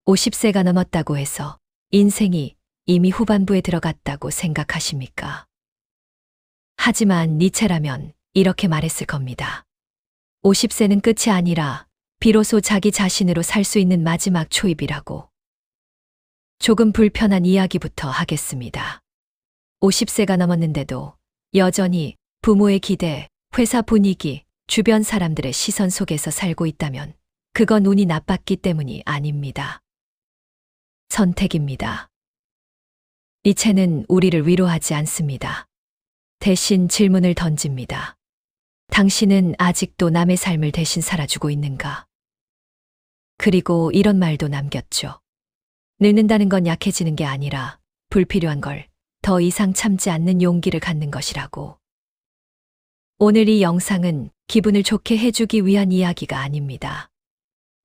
(50세가) 넘었다고 해서 인생이 이미 후반부에 들어갔다고 생각하십니까? 하지만 니체라면 이렇게 말했을 겁니다. 50세는 끝이 아니라 비로소 자기 자신으로 살 수 있는 마지막 초입이라고. 조금 불편한 이야기부터 하겠습니다. 50세가 넘었는데도 여전히 부모의 기대, 회사 분위기, 주변 사람들의 시선 속에서 살고 있다면 그건 운이 나빴기 때문이 아닙니다. 선택입니다. 니체는 우리를 위로하지 않습니다. 대신 질문을 던집니다. 당신은 아직도 남의 삶을 대신 살아주고 있는가? 그리고 이런 말도 남겼죠. 늙는다는 건 약해지는 게 아니라 불필요한 걸 더 이상 참지 않는 용기를 갖는 것이라고. 오늘 이 영상은 기분을 좋게 해주기 위한 이야기가 아닙니다.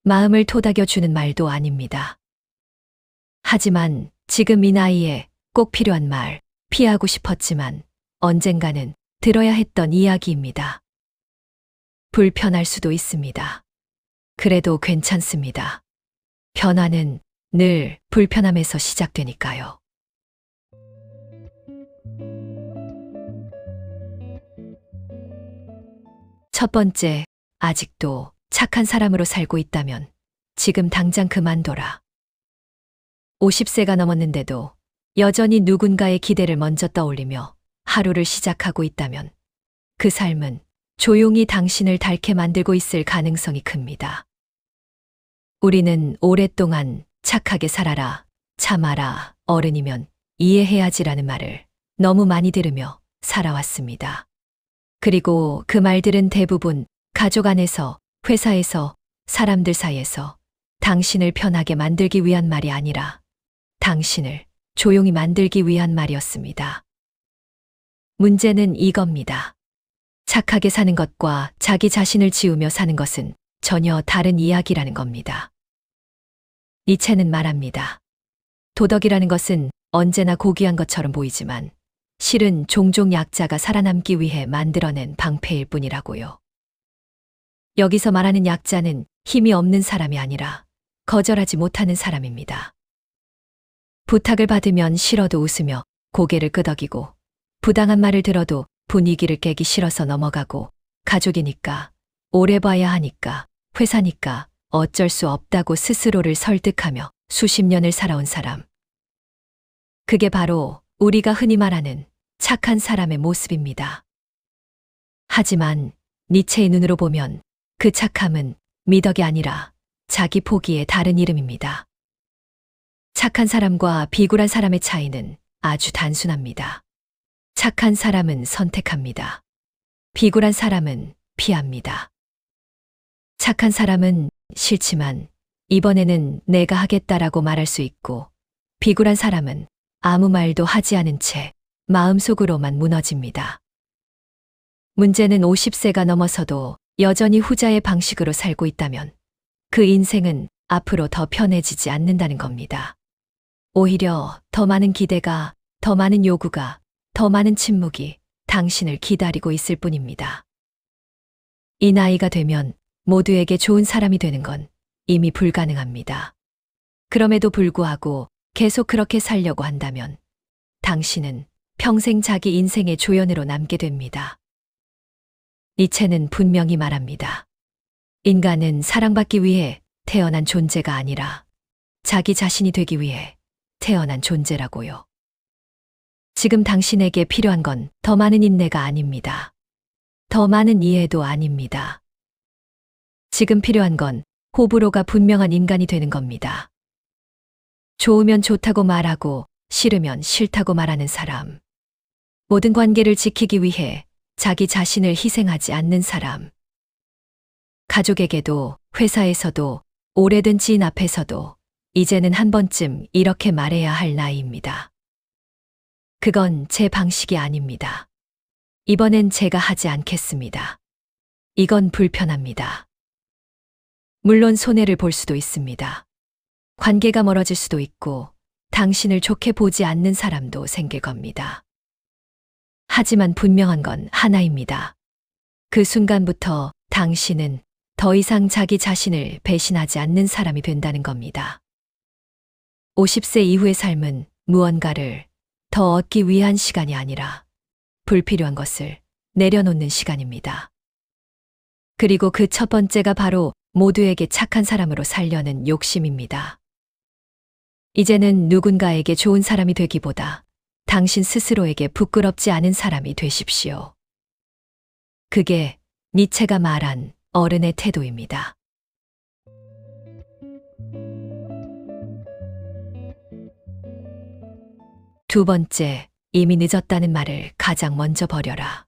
마음을 토닥여주는 말도 아닙니다. 하지만 지금 이 나이에 꼭 필요한 말, 피하고 싶었지만 언젠가는 들어야 했던 이야기입니다. 불편할 수도 있습니다. 그래도 괜찮습니다. 변화는 늘 불편함에서 시작되니까요. 첫 번째, 아직도 착한 사람으로 살고 있다면 지금 당장 그만둬라. 50세가 넘었는데도 여전히 누군가의 기대를 먼저 떠올리며 하루를 시작하고 있다면 그 삶은 조용히 당신을 닳게 만들고 있을 가능성이 큽니다. 우리는 오랫동안 착하게 살아라, 참아라, 어른이면 이해해야지라는 말을 너무 많이 들으며 살아왔습니다. 그리고 그 말들은 대부분 가족 안에서, 회사에서, 사람들 사이에서 당신을 편하게 만들기 위한 말이 아니라 당신을 조용히 만들기 위한 말이었습니다. 문제는 이겁니다. 착하게 사는 것과 자기 자신을 지우며 사는 것은 전혀 다른 이야기라는 겁니다. 니체는 말합니다. 도덕이라는 것은 언제나 고귀한 것처럼 보이지만 실은 종종 약자가 살아남기 위해 만들어낸 방패일 뿐이라고요. 여기서 말하는 약자는 힘이 없는 사람이 아니라 거절하지 못하는 사람입니다. 부탁을 받으면 싫어도 웃으며 고개를 끄덕이고, 부당한 말을 들어도 분위기를 깨기 싫어서 넘어가고, 가족이니까, 오래 봐야 하니까, 회사니까 어쩔 수 없다고 스스로를 설득하며 수십 년을 살아온 사람. 그게 바로 우리가 흔히 말하는 착한 사람의 모습입니다. 하지만 니체의 눈으로 보면 그 착함은 미덕이 아니라 자기 포기의 다른 이름입니다. 착한 사람과 비굴한 사람의 차이는 아주 단순합니다. 착한 사람은 선택합니다. 비굴한 사람은 피합니다. 착한 사람은 싫지만 이번에는 내가 하겠다라고 말할 수 있고, 비굴한 사람은 아무 말도 하지 않은 채 마음속으로만 무너집니다. 문제는 50세가 넘어서도 여전히 후자의 방식으로 살고 있다면 그 인생은 앞으로 더 편해지지 않는다는 겁니다. 오히려 더 많은 기대가, 더 많은 요구가, 더 많은 침묵이 당신을 기다리고 있을 뿐입니다. 이 나이가 되면 모두에게 좋은 사람이 되는 건 이미 불가능합니다. 그럼에도 불구하고 계속 그렇게 살려고 한다면 당신은 평생 자기 인생의 조연으로 남게 됩니다. 니체는 분명히 말합니다. 인간은 사랑받기 위해 태어난 존재가 아니라 자기 자신이 되기 위해 태어난 존재라고요. 지금 당신에게 필요한 건 더 많은 인내가 아닙니다. 더 많은 이해도 아닙니다. 지금 필요한 건 호불호가 분명한 인간이 되는 겁니다. 좋으면 좋다고 말하고 싫으면 싫다고 말하는 사람. 모든 관계를 지키기 위해 자기 자신을 희생하지 않는 사람. 가족에게도, 회사에서도, 오래된 지인 앞에서도 이제는 한 번쯤 이렇게 말해야 할 나이입니다. 그건 제 방식이 아닙니다. 이번엔 제가 하지 않겠습니다. 이건 불편합니다. 물론 손해를 볼 수도 있습니다. 관계가 멀어질 수도 있고 당신을 좋게 보지 않는 사람도 생길 겁니다. 하지만 분명한 건 하나입니다. 그 순간부터 당신은 더 이상 자기 자신을 배신하지 않는 사람이 된다는 겁니다. 50세 이후의 삶은 무언가를 더 얻기 위한 시간이 아니라 불필요한 것을 내려놓는 시간입니다. 그리고 그 첫 번째가 바로 모두에게 착한 사람으로 살려는 욕심입니다. 이제는 누군가에게 좋은 사람이 되기보다 당신 스스로에게 부끄럽지 않은 사람이 되십시오. 그게 니체가 말한 어른의 태도입니다. 두 번째, 이미 늦었다는 말을 가장 먼저 버려라.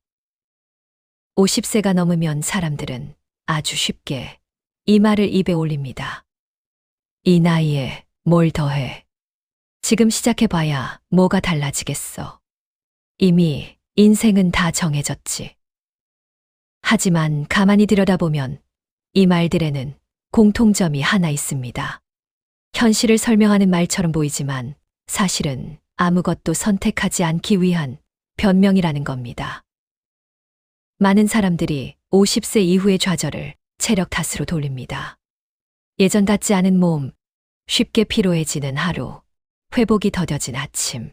50세가 넘으면 사람들은 아주 쉽게 이 말을 입에 올립니다. 이 나이에 뭘 더해? 지금 시작해봐야 뭐가 달라지겠어. 이미 인생은 다 정해졌지. 하지만 가만히 들여다보면 이 말들에는 공통점이 하나 있습니다. 현실을 설명하는 말처럼 보이지만 사실은 아무것도 선택하지 않기 위한 변명이라는 겁니다. 많은 사람들이 50세 이후의 좌절을 체력 탓으로 돌립니다. 예전 같지 않은 몸, 쉽게 피로해지는 하루, 회복이 더뎌진 아침.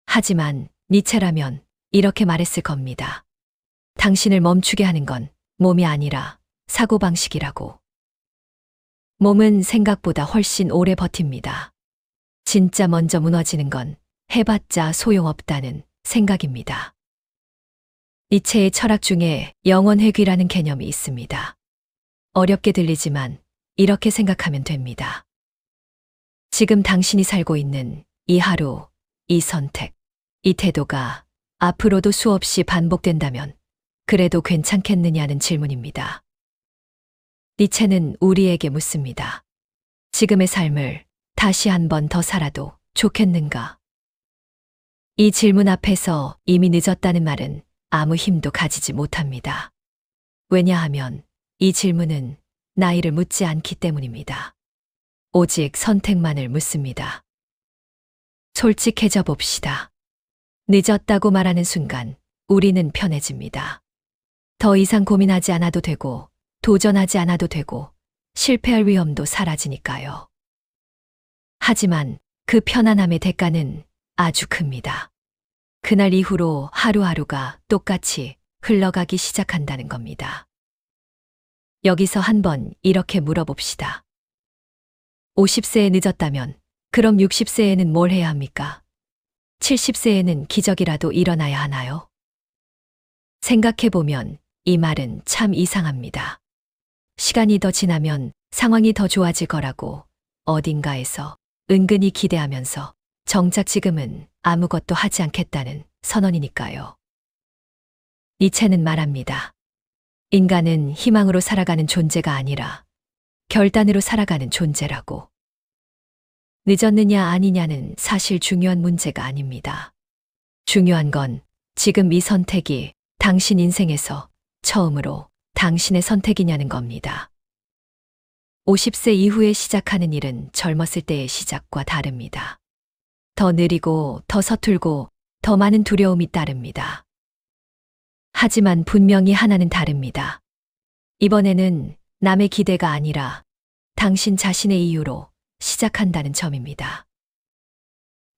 하지만 니체라면 이렇게 말했을 겁니다. 당신을 멈추게 하는 건 몸이 아니라 사고방식이라고. 몸은 생각보다 훨씬 오래 버팁니다. 진짜 먼저 무너지는 건 해봤자 소용없다는 생각입니다. 니체의 철학 중에 영원회귀라는 개념이 있습니다. 어렵게 들리지만 이렇게 생각하면 됩니다. 지금 당신이 살고 있는 이 하루, 이 선택, 이 태도가 앞으로도 수없이 반복된다면 그래도 괜찮겠느냐는 질문입니다. 니체는 우리에게 묻습니다. 지금의 삶을 다시 한 번 더 살아도 좋겠는가? 이 질문 앞에서 이미 늦었다는 말은 아무 힘도 가지지 못합니다. 왜냐하면 이 질문은 나이를 묻지 않기 때문입니다. 오직 선택만을 묻습니다. 솔직해져 봅시다. 늦었다고 말하는 순간 우리는 편해집니다. 더 이상 고민하지 않아도 되고, 도전하지 않아도 되고, 실패할 위험도 사라지니까요. 하지만 그 편안함의 대가는 아주 큽니다. 그날 이후로 하루하루가 똑같이 흘러가기 시작한다는 겁니다. 여기서 한번 이렇게 물어봅시다. 50세에 늦었다면 그럼 60세에는 뭘 해야 합니까? 70세에는 기적이라도 일어나야 하나요? 생각해보면 이 말은 참 이상합니다. 시간이 더 지나면 상황이 더 좋아질 거라고 어딘가에서 은근히 기대하면서 정작 지금은 아무것도 하지 않겠다는 선언이니까요. 니체는 말합니다. 인간은 희망으로 살아가는 존재가 아니라 결단으로 살아가는 존재라고. 늦었느냐 아니냐는 사실 중요한 문제가 아닙니다. 중요한 건 지금 이 선택이 당신 인생에서 처음으로 당신의 선택이냐는 겁니다. 50세 이후에 시작하는 일은 젊었을 때의 시작과 다릅니다. 더 느리고 더 서툴고 더 많은 두려움이 따릅니다. 하지만 분명히 하나는 다릅니다. 이번에는 남의 기대가 아니라 당신 자신의 이유로 시작한다는 점입니다.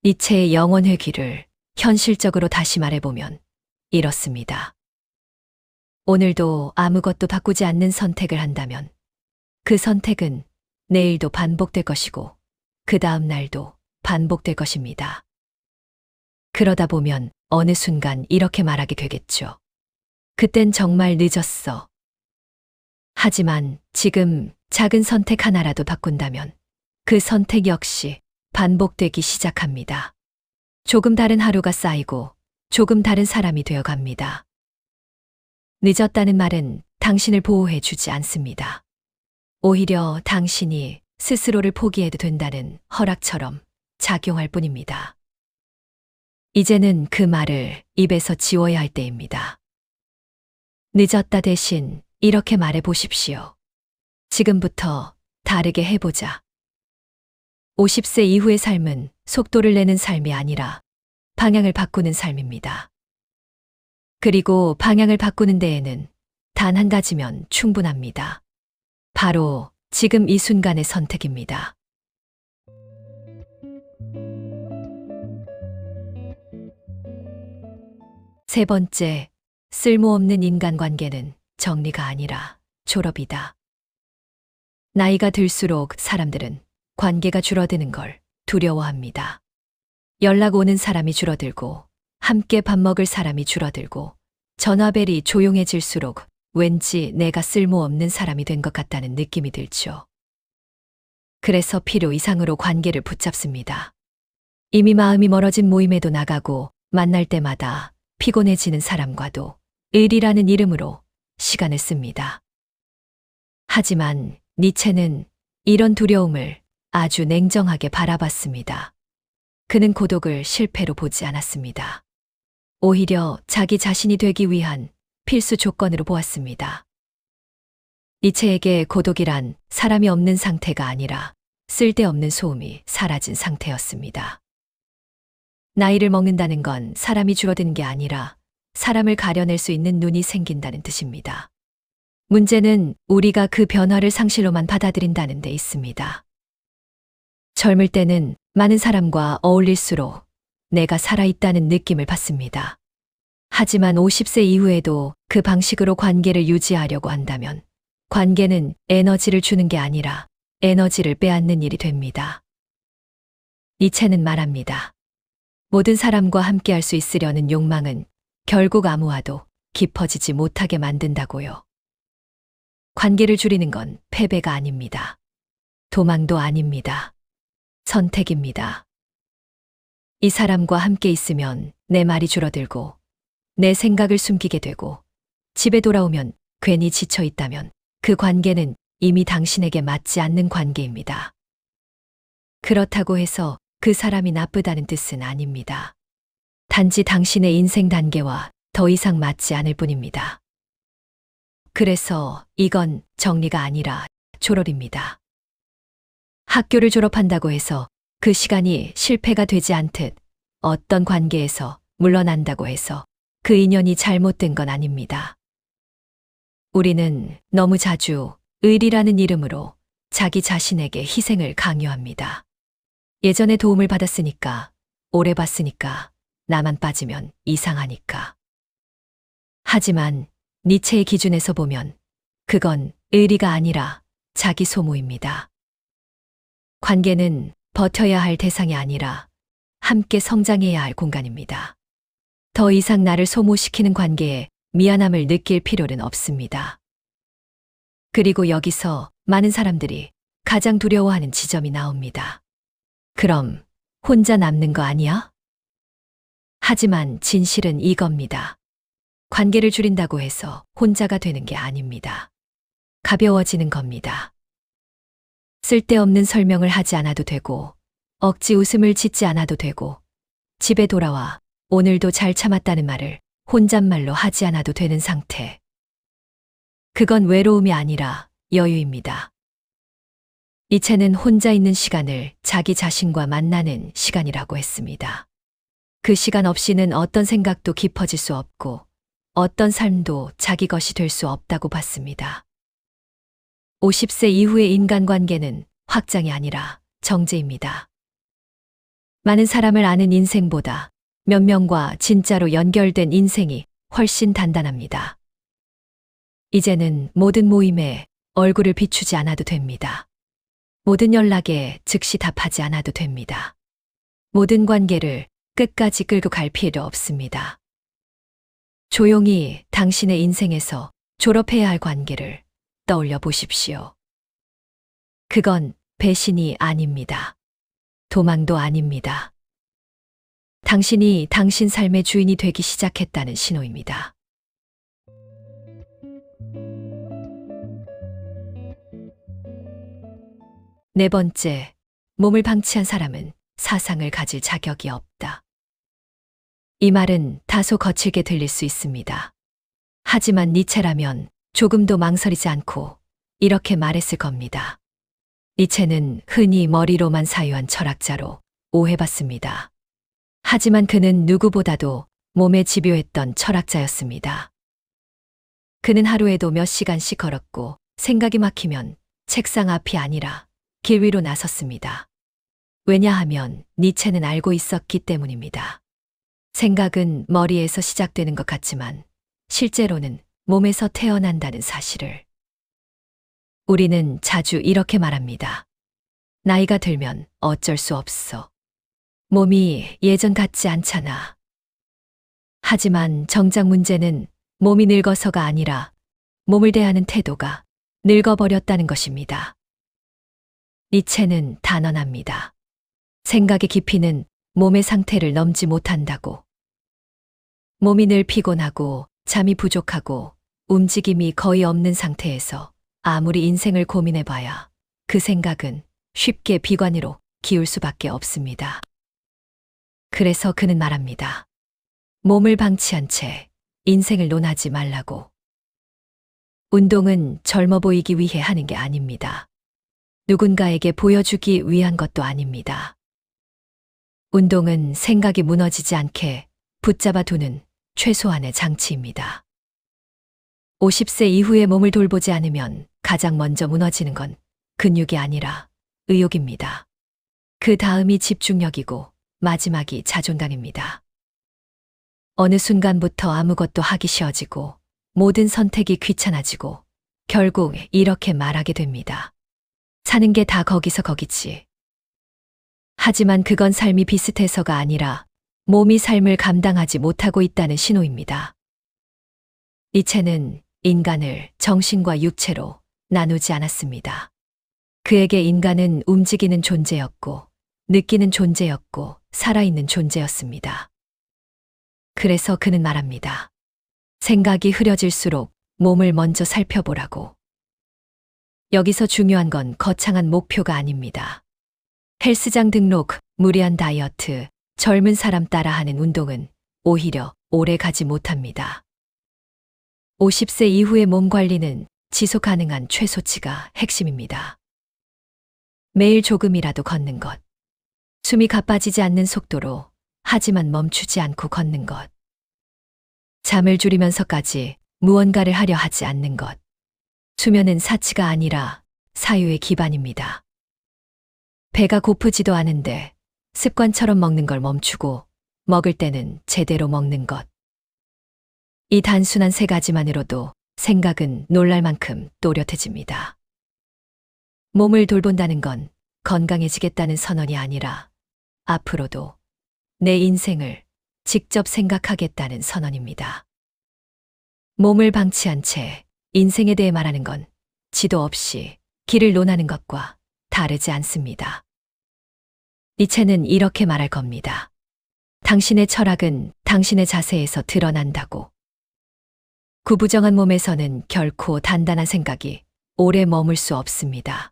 니체의 영원회귀를 현실적으로 다시 말해보면 이렇습니다. 오늘도 아무것도 바꾸지 않는 선택을 한다면 그 선택은 내일도 반복될 것이고 그 다음 날도 반복될 것입니다. 그러다 보면 어느 순간 이렇게 말하게 되겠죠. 그땐 정말 늦었어. 하지만 지금 작은 선택 하나라도 바꾼다면 그 선택 역시 반복되기 시작합니다. 조금 다른 하루가 쌓이고 조금 다른 사람이 되어 갑니다. 늦었다는 말은 당신을 보호해 주지 않습니다. 오히려 당신이 스스로를 포기해도 된다는 허락처럼 작용할 뿐입니다. 이제는 그 말을 입에서 지워야 할 때입니다. 늦었다 대신 이렇게 말해 보십시오. 지금부터 다르게 해보자. 50세 이후의 삶은 속도를 내는 삶이 아니라 방향을 바꾸는 삶입니다. 그리고 방향을 바꾸는 데에는 단 한 가지면 충분합니다. 바로 지금 이 순간의 선택입니다. 세 번째, 쓸모없는 인간관계는 정리가 아니라 졸업이다. 나이가 들수록 사람들은 관계가 줄어드는 걸 두려워합니다. 연락 오는 사람이 줄어들고, 함께 밥 먹을 사람이 줄어들고, 전화벨이 조용해질수록 왠지 내가 쓸모없는 사람이 된 것 같다는 느낌이 들죠. 그래서 필요 이상으로 관계를 붙잡습니다. 이미 마음이 멀어진 모임에도 나가고, 만날 때마다 피곤해지는 사람과도 의리라는 이름으로 시간을 씁니다. 하지만 니체는 이런 두려움을 아주 냉정하게 바라봤습니다. 그는 고독을 실패로 보지 않았습니다. 오히려 자기 자신이 되기 위한 필수 조건으로 보았습니다. 니체에게 고독이란 사람이 없는 상태가 아니라 쓸데없는 소음이 사라진 상태였습니다. 나이를 먹는다는 건 사람이 줄어드는 게 아니라 사람을 가려낼 수 있는 눈이 생긴다는 뜻입니다. 문제는 우리가 그 변화를 상실로만 받아들인다는 데 있습니다. 젊을 때는 많은 사람과 어울릴수록 내가 살아있다는 느낌을 받습니다. 하지만 50세 이후에도 그 방식으로 관계를 유지하려고 한다면 관계는 에너지를 주는 게 아니라 에너지를 빼앗는 일이 됩니다. 니체는 말합니다. 모든 사람과 함께 할 수 있으려는 욕망은 결국 아무와도 깊어지지 못하게 만든다고요. 관계를 줄이는 건 패배가 아닙니다. 도망도 아닙니다. 선택입니다. 이 사람과 함께 있으면 내 말이 줄어들고 내 생각을 숨기게 되고 집에 돌아오면 괜히 지쳐 있다면 그 관계는 이미 당신에게 맞지 않는 관계입니다. 그렇다고 해서 그 사람이 나쁘다는 뜻은 아닙니다. 단지 당신의 인생 단계와 더 이상 맞지 않을 뿐입니다. 그래서 이건 정리가 아니라 졸업입니다. 학교를 졸업한다고 해서 그 시간이 실패가 되지 않듯 어떤 관계에서 물러난다고 해서 그 인연이 잘못된 건 아닙니다. 우리는 너무 자주 의리라는 이름으로 자기 자신에게 희생을 강요합니다. 예전에 도움을 받았으니까, 오래 봤으니까, 나만 빠지면 이상하니까. 하지만 니체의 기준에서 보면 그건 의리가 아니라 자기 소모입니다. 관계는 버텨야 할 대상이 아니라 함께 성장해야 할 공간입니다. 더 이상 나를 소모시키는 관계에 미안함을 느낄 필요는 없습니다. 그리고 여기서 많은 사람들이 가장 두려워하는 지점이 나옵니다. 그럼 혼자 남는 거 아니야? 하지만 진실은 이겁니다. 관계를 줄인다고 해서 혼자가 되는 게 아닙니다. 가벼워지는 겁니다. 쓸데없는 설명을 하지 않아도 되고, 억지 웃음을 짓지 않아도 되고, 집에 돌아와 오늘도 잘 참았다는 말을 혼잣말로 하지 않아도 되는 상태. 그건 외로움이 아니라 여유입니다. 니체는 혼자 있는 시간을 자기 자신과 만나는 시간이라고 했습니다. 그 시간 없이는 어떤 생각도 깊어질 수 없고 어떤 삶도 자기 것이 될 수 없다고 봤습니다. 50세 이후의 인간관계는 확장이 아니라 정제입니다. 많은 사람을 아는 인생보다 몇 명과 진짜로 연결된 인생이 훨씬 단단합니다. 이제는 모든 모임에 얼굴을 비추지 않아도 됩니다. 모든 연락에 즉시 답하지 않아도 됩니다. 모든 관계를 끝까지 끌고 갈 필요 없습니다. 조용히 당신의 인생에서 졸업해야 할 관계를 떠올려 보십시오. 그건 배신이 아닙니다. 도망도 아닙니다. 당신이 당신 삶의 주인이 되기 시작했다는 신호입니다. 네 번째, 몸을 방치한 사람은 사상을 가질 자격이 없다. 이 말은 다소 거칠게 들릴 수 있습니다. 하지만 니체라면 조금도 망설이지 않고 이렇게 말했을 겁니다. 니체는 흔히 머리로만 사유한 철학자로 오해받습니다. 하지만 그는 누구보다도 몸에 집요했던 철학자였습니다. 그는 하루에도 몇 시간씩 걸었고 생각이 막히면 책상 앞이 아니라 길 위로 나섰습니다. 왜냐하면 니체는 알고 있었기 때문입니다. 생각은 머리에서 시작되는 것 같지만 실제로는 몸에서 태어난다는 사실을. 우리는 자주 이렇게 말합니다. 나이가 들면 어쩔 수 없어. 몸이 예전 같지 않잖아. 하지만 정작 문제는 몸이 늙어서가 아니라 몸을 대하는 태도가 늙어버렸다는 것입니다. 니체는 단언합니다. 생각의 깊이는 몸의 상태를 넘지 못한다고. 몸이 늘 피곤하고 잠이 부족하고 움직임이 거의 없는 상태에서 아무리 인생을 고민해봐야 그 생각은 쉽게 비관으로 기울 수밖에 없습니다. 그래서 그는 말합니다. 몸을 방치한 채 인생을 논하지 말라고. 운동은 젊어 보이기 위해 하는 게 아닙니다. 누군가에게 보여주기 위한 것도 아닙니다. 운동은 생각이 무너지지 않게 붙잡아 두는 최소한의 장치입니다. 50세 이후에 몸을 돌보지 않으면 가장 먼저 무너지는 건 근육이 아니라 의욕입니다. 그 다음이 집중력이고 마지막이 자존감입니다. 어느 순간부터 아무것도 하기 쉬워지고 모든 선택이 귀찮아지고 결국 이렇게 말하게 됩니다. 사는 게 다 거기서 거기지. 하지만 그건 삶이 비슷해서가 아니라 몸이 삶을 감당하지 못하고 있다는 신호입니다. 니체는 인간을 정신과 육체로 나누지 않았습니다. 그에게 인간은 움직이는 존재였고, 느끼는 존재였고, 살아있는 존재였습니다. 그래서 그는 말합니다. 생각이 흐려질수록 몸을 먼저 살펴보라고. 여기서 중요한 건 거창한 목표가 아닙니다. 헬스장 등록, 무리한 다이어트, 젊은 사람 따라 하는 운동은 오히려 오래 가지 못합니다. 50세 이후의 몸 관리는 지속 가능한 최소치가 핵심입니다. 매일 조금이라도 걷는 것. 숨이 가빠지지 않는 속도로 하지만 멈추지 않고 걷는 것. 잠을 줄이면서까지 무언가를 하려 하지 않는 것. 수면은 사치가 아니라 사유의 기반입니다. 배가 고프지도 않은데 습관처럼 먹는 걸 멈추고 먹을 때는 제대로 먹는 것. 이 단순한 세 가지만으로도 생각은 놀랄 만큼 또렷해집니다. 몸을 돌본다는 건 건강해지겠다는 선언이 아니라 앞으로도 내 인생을 직접 생각하겠다는 선언입니다. 몸을 방치한 채 인생에 대해 말하는 건 지도 없이 길을 논하는 것과 다르지 않습니다. 니체는 이렇게 말할 겁니다. 당신의 철학은 당신의 자세에서 드러난다고. 구부정한 몸에서는 결코 단단한 생각이 오래 머물 수 없습니다.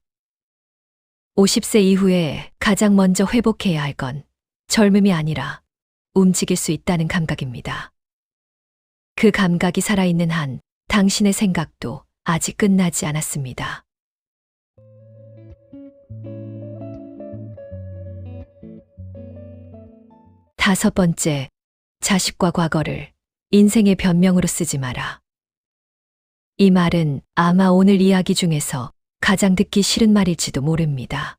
50세 이후에 가장 먼저 회복해야 할 건 젊음이 아니라 움직일 수 있다는 감각입니다. 그 감각이 살아있는 한 당신의 생각도 아직 끝나지 않았습니다. 다섯 번째, 자식과 과거를 인생의 변명으로 쓰지 마라. 이 말은 아마 오늘 이야기 중에서 가장 듣기 싫은 말일지도 모릅니다.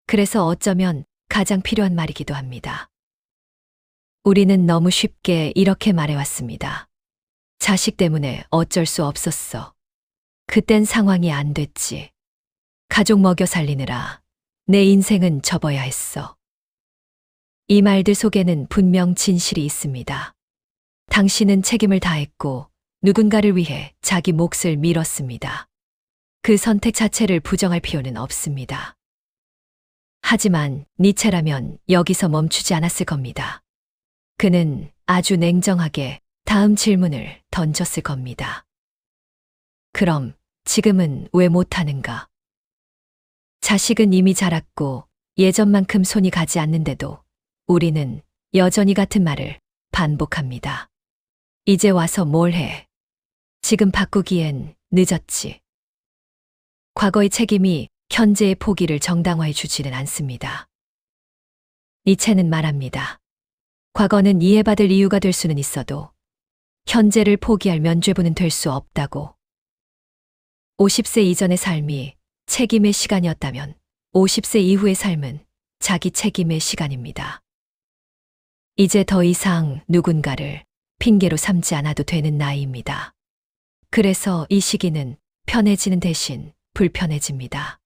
그래서 어쩌면 가장 필요한 말이기도 합니다. 우리는 너무 쉽게 이렇게 말해왔습니다. 자식 때문에 어쩔 수 없었어. 그땐 상황이 안 됐지. 가족 먹여 살리느라 내 인생은 접어야 했어. 이 말들 속에는 분명 진실이 있습니다. 당신은 책임을 다했고 누군가를 위해 자기 몫을 밀었습니다. 그 선택 자체를 부정할 필요는 없습니다. 하지만 니체라면 여기서 멈추지 않았을 겁니다. 그는 아주 냉정하게 다음 질문을 던졌을 겁니다. 그럼 지금은 왜 못하는가? 자식은 이미 자랐고 예전만큼 손이 가지 않는데도 우리는 여전히 같은 말을 반복합니다. 이제 와서 뭘 해? 지금 바꾸기엔 늦었지. 과거의 책임이 현재의 포기를 정당화해 주지는 않습니다. 니체는 말합니다. 과거는 이해받을 이유가 될 수는 있어도 현재를 포기할 면죄부는 될 수 없다고. 50세 이전의 삶이 책임의 시간이었다면 50세 이후의 삶은 자기 책임의 시간입니다. 이제 더 이상 누군가를 핑계로 삼지 않아도 되는 나이입니다. 그래서 이 시기는 편해지는 대신 불편해집니다.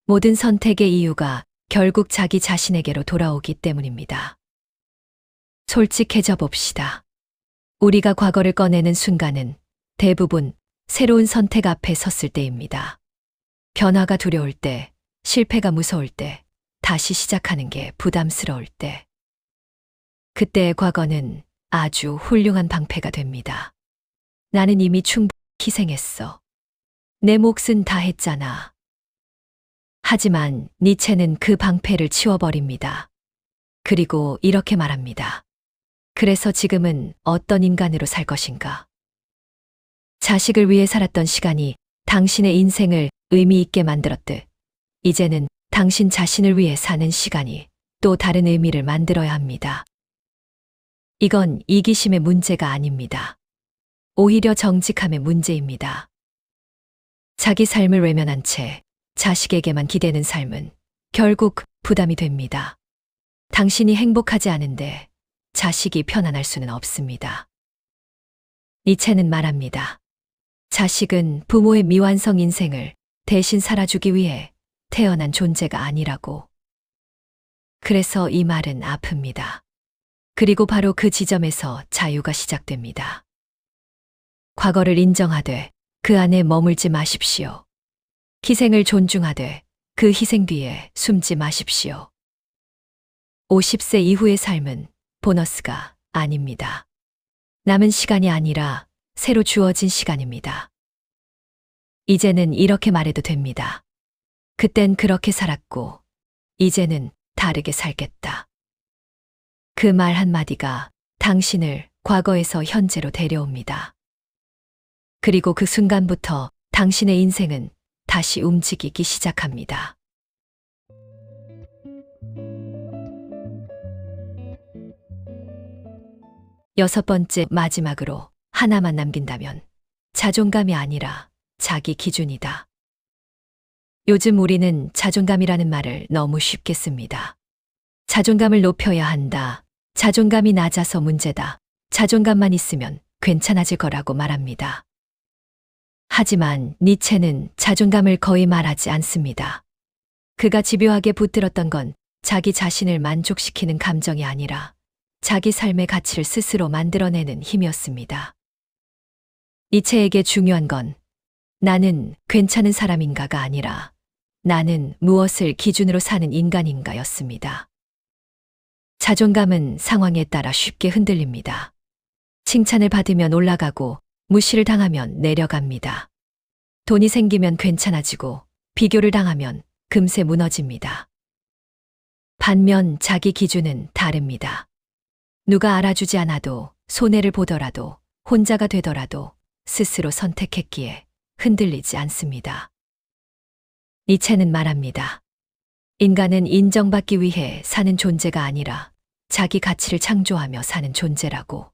모든 선택의 이유가 결국 자기 자신에게로 돌아오기 때문입니다. 솔직해져 봅시다. 우리가 과거를 꺼내는 순간은 대부분 새로운 선택 앞에 섰을 때입니다. 변화가 두려울 때, 실패가 무서울 때, 다시 시작하는 게 부담스러울 때. 그때의 과거는 아주 훌륭한 방패가 됩니다. 나는 이미 충분히 희생했어. 내 몫은 다 했잖아. 하지만 니체는 그 방패를 치워버립니다. 그리고 이렇게 말합니다. 그래서 지금은 어떤 인간으로 살 것인가? 자식을 위해 살았던 시간이 당신의 인생을 의미 있게 만들었듯, 이제는 당신 자신을 위해 사는 시간이 또 다른 의미를 만들어야 합니다. 이건 이기심의 문제가 아닙니다. 오히려 정직함의 문제입니다. 자기 삶을 외면한 채 자식에게만 기대는 삶은 결국 부담이 됩니다. 당신이 행복하지 않은데 자식이 편안할 수는 없습니다. 니체는 말합니다. 자식은 부모의 미완성 인생을 대신 살아주기 위해 태어난 존재가 아니라고. 그래서 이 말은 아픕니다. 그리고 바로 그 지점에서 자유가 시작됩니다. 과거를 인정하되 그 안에 머물지 마십시오. 희생을 존중하되 그 희생 뒤에 숨지 마십시오. 50세 이후의 삶은 보너스가 아닙니다. 남은 시간이 아니라 새로 주어진 시간입니다. 이제는 이렇게 말해도 됩니다. 그땐 그렇게 살았고, 이제는 다르게 살겠다. 그 말 한마디가 당신을 과거에서 현재로 데려옵니다. 그리고 그 순간부터 당신의 인생은 다시 움직이기 시작합니다. 여섯 번째, 마지막으로 하나만 남긴다면 자존감이 아니라 자기 기준이다. 요즘 우리는 자존감이라는 말을 너무 쉽게 씁니다. 자존감을 높여야 한다. 자존감이 낮아서 문제다. 자존감만 있으면 괜찮아질 거라고 말합니다. 하지만 니체는 자존감을 거의 말하지 않습니다. 그가 집요하게 붙들었던 건 자기 자신을 만족시키는 감정이 아니라 자기 삶의 가치를 스스로 만들어내는 힘이었습니다. 니체에게 중요한 건 나는 괜찮은 사람인가가 아니라 나는 무엇을 기준으로 사는 인간인가였습니다. 자존감은 상황에 따라 쉽게 흔들립니다. 칭찬을 받으면 올라가고 무시를 당하면 내려갑니다. 돈이 생기면 괜찮아지고 비교를 당하면 금세 무너집니다. 반면 자기 기준은 다릅니다. 누가 알아주지 않아도 손해를 보더라도 혼자가 되더라도 스스로 선택했기에 흔들리지 않습니다. 니체는 말합니다. 인간은 인정받기 위해 사는 존재가 아니라 자기 가치를 창조하며 사는 존재라고.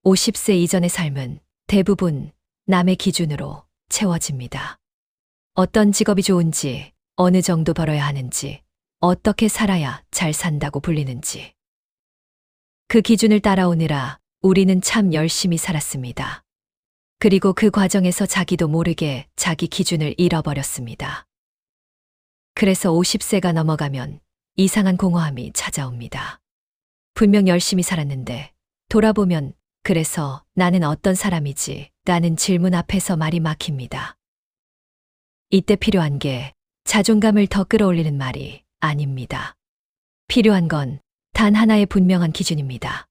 50세 이전의 삶은 대부분 남의 기준으로 채워집니다. 어떤 직업이 좋은지, 어느 정도 벌어야 하는지, 어떻게 살아야 잘 산다고 불리는지. 그 기준을 따라오느라 우리는 참 열심히 살았습니다. 그리고 그 과정에서 자기도 모르게 자기 기준을 잃어버렸습니다. 그래서 50세가 넘어가면 이상한 공허함이 찾아옵니다. 분명 열심히 살았는데 돌아보면 그래서 나는 어떤 사람이지? 라는 질문 앞에서 말이 막힙니다. 이때 필요한 게 자존감을 더 끌어올리는 말이 아닙니다. 필요한 건 단 하나의 분명한 기준입니다.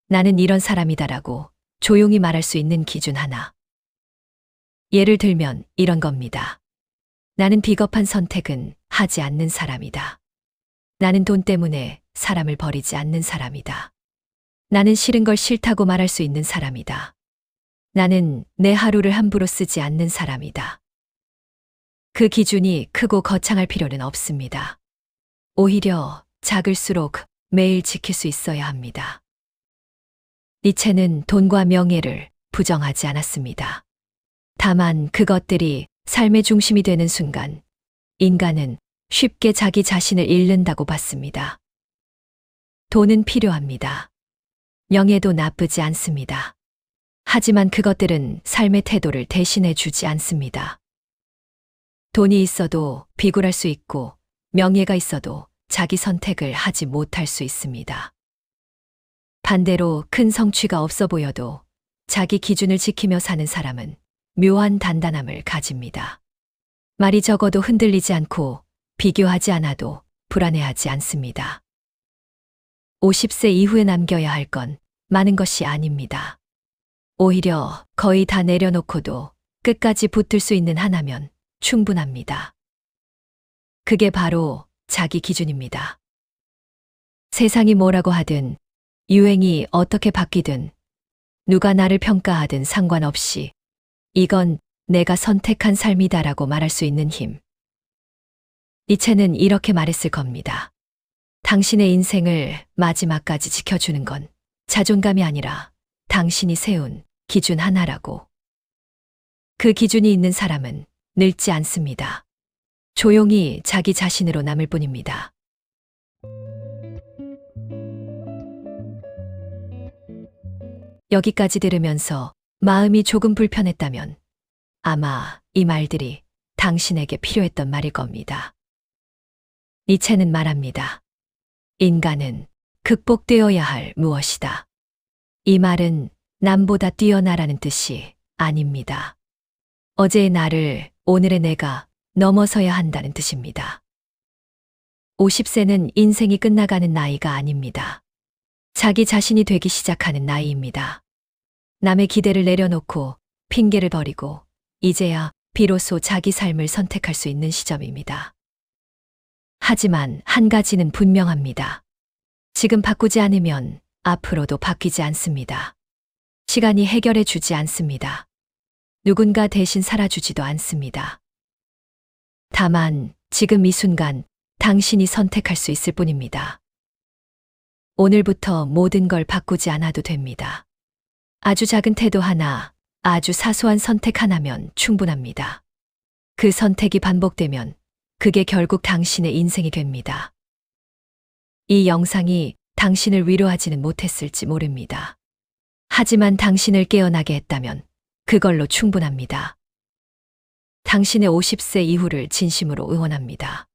나는 이런 사람이다라고 조용히 말할 수 있는 기준 하나. 예를 들면 이런 겁니다. 나는 비겁한 선택은 하지 않는 사람이다. 나는 돈 때문에 사람을 버리지 않는 사람이다. 나는 싫은 걸 싫다고 말할 수 있는 사람이다. 나는 내 하루를 함부로 쓰지 않는 사람이다. 그 기준이 크고 거창할 필요는 없습니다. 오히려 작을수록 매일 지킬 수 있어야 합니다. 니체는 돈과 명예를 부정하지 않았습니다. 다만 그것들이 삶의 중심이 되는 순간 인간은 쉽게 자기 자신을 잃는다고 봤습니다. 돈은 필요합니다. 명예도 나쁘지 않습니다. 하지만 그것들은 삶의 태도를 대신해 주지 않습니다. 돈이 있어도 비굴할 수 있고 명예가 있어도 자기 선택을 하지 못할 수 있습니다. 반대로 큰 성취가 없어 보여도 자기 기준을 지키며 사는 사람은 묘한 단단함을 가집니다. 말이 적어도 흔들리지 않고 비교하지 않아도 불안해하지 않습니다. 50세 이후에 남겨야 할 건 많은 것이 아닙니다. 오히려 거의 다 내려놓고도 끝까지 붙들 수 있는 하나면 충분합니다. 그게 바로 자기 기준입니다. 세상이 뭐라고 하든, 유행이 어떻게 바뀌든, 누가 나를 평가하든 상관없이 이건 내가 선택한 삶이다라고 말할 수 있는 힘. 니체는 이렇게 말했을 겁니다. 당신의 인생을 마지막까지 지켜주는 건 자존감이 아니라 당신이 세운 기준 하나라고. 그 기준이 있는 사람은 늙지 않습니다. 조용히 자기 자신으로 남을 뿐입니다. 여기까지 들으면서 마음이 조금 불편했다면 아마 이 말들이 당신에게 필요했던 말일 겁니다. 니체는 말합니다. 인간은 극복되어야 할 무엇이다. 이 말은 남보다 뛰어나라는 뜻이 아닙니다. 어제의 나를 오늘의 내가 넘어서야 한다는 뜻입니다. 50세는 인생이 끝나가는 나이가 아닙니다. 자기 자신이 되기 시작하는 나이입니다. 남의 기대를 내려놓고 핑계를 버리고 이제야 비로소 자기 삶을 선택할 수 있는 시점입니다. 하지만 한 가지는 분명합니다. 지금 바꾸지 않으면 앞으로도 바뀌지 않습니다. 시간이 해결해 주지 않습니다. 누군가 대신 살아주지도 않습니다. 다만 지금 이 순간 당신이 선택할 수 있을 뿐입니다. 오늘부터 모든 걸 바꾸지 않아도 됩니다. 아주 작은 태도 하나, 아주 사소한 선택 하나면 충분합니다. 그 선택이 반복되면 그게 결국 당신의 인생이 됩니다. 이 영상이 당신을 위로하지는 못했을지 모릅니다. 하지만 당신을 깨어나게 했다면 그걸로 충분합니다. 당신의 50세 이후를 진심으로 응원합니다.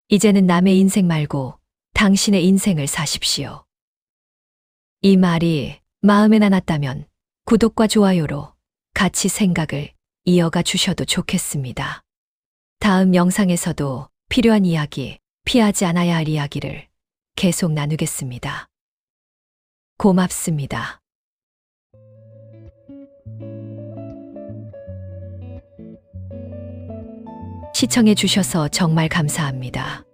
이제는 남의 인생 말고 당신의 인생을 사십시오. 이 말이 마음에 남았다면 구독과 좋아요로 같이 생각을 이어가 주셔도 좋겠습니다. 다음 영상에서도 필요한 이야기, 피하지 않아야 할 이야기를 계속 나누겠습니다. 고맙습니다. 시청해 주셔서 정말 감사합니다.